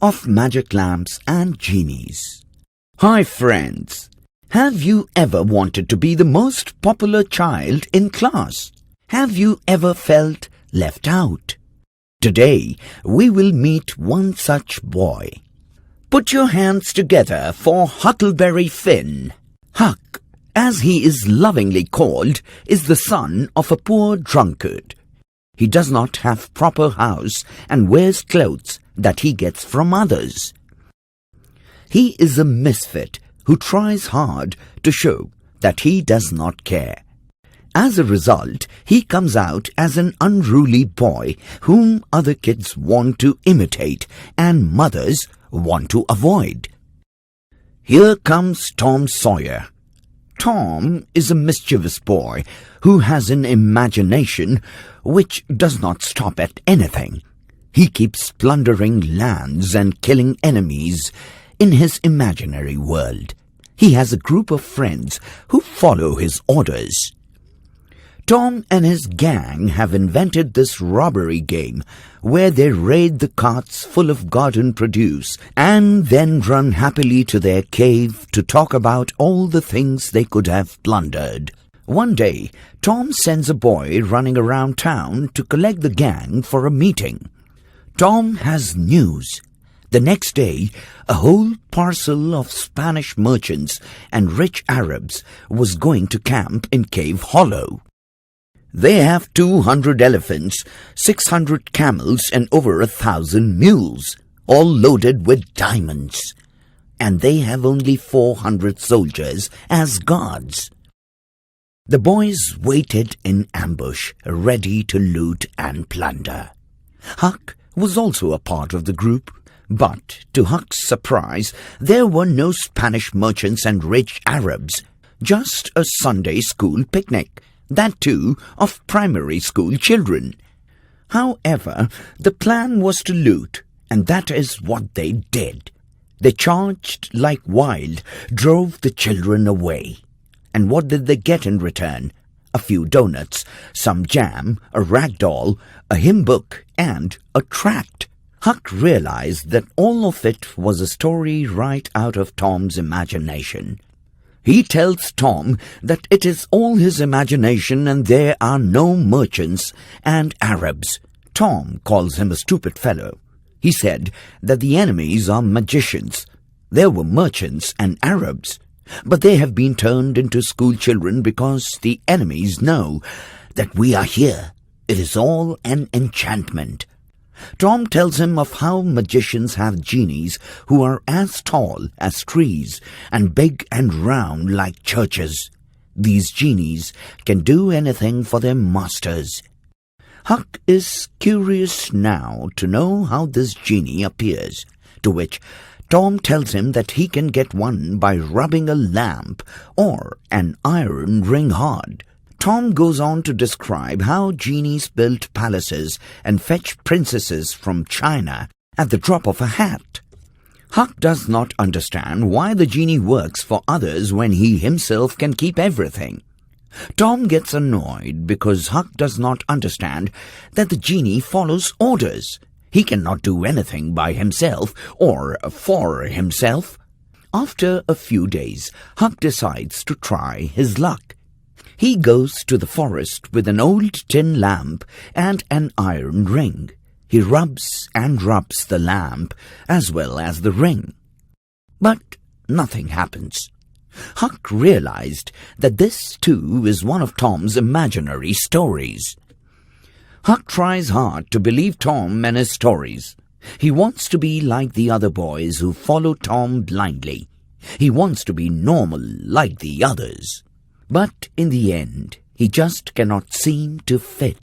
of magic lamps and genies. Hi friends, have you ever wanted to be the most popular child in class? Have you ever felt left out? Today we will meet one such boy. Put your hands together for Huckleberry Finn. Huck, as he is lovingly called, is the son of a poor drunkard. He does not have proper house and wears clothes that he gets from others. He is a misfit who tries hard to show that he does not care. As a result, he comes out as an unruly boy whom other kids want to imitate and mothers want to avoid. Here comes Tom Sawyer. Tom is a mischievous boy who has an imagination which does not stop at anything. He keeps plundering lands and killing enemies in his imaginary world. He has a group of friends who follow his orders. Tom and his gang have invented this robbery game where they raid the carts full of garden produce and then run happily to their cave to talk about all the things they could have plundered. One day, Tom sends a boy running around town to collect the gang for a meeting. Tom has news. The next day, a whole parcel of Spanish merchants and rich Arabs was going to camp in Cave Hollow. They have 200 elephants, 600 camels and over 1,000 mules, all loaded with diamonds. And they have only 400 soldiers as guards. The boys waited in ambush, ready to loot and plunder. Huck was also a part of the group, but to Huck's surprise, there were no Spanish merchants and rich Arabs, just a Sunday school picnic. That too of primary school children. However, the plan was to loot, and that is what they did. They charged like wild, drove the children away. And what did they get in return? A few donuts, some jam, a rag doll, a hymn book, and a tract. Huck realized that all of it was a story right out of Tom's imagination. He tells Tom that it is all his imagination and there are no merchants and Arabs. Tom calls him a stupid fellow. He said that the enemies are magicians. There were merchants and Arabs, but they have been turned into school children because the enemies know that we are here. It is all an enchantment. Tom tells him of how magicians have genies who are as tall as trees and big and round like churches. These genies can do anything for their masters. Huck is curious now to know how this genie appears, to which Tom tells him that he can get one by rubbing a lamp or an iron ring hard. Tom goes on to describe how genies built palaces and fetch princesses from China at the drop of a hat. Huck does not understand why the genie works for others when he himself can keep everything. Tom gets annoyed because Huck does not understand that the genie follows orders. He cannot do anything by himself or for himself. After a few days, Huck decides to try his luck. He goes to the forest with an old tin lamp and an iron ring. He rubs and rubs the lamp as well as the ring. But nothing happens. Huck realized that this too is one of Tom's imaginary stories. Huck tries hard to believe Tom and his stories. He wants to be like the other boys who follow Tom blindly. He wants to be normal like the others. But in the end, he just cannot seem to fit.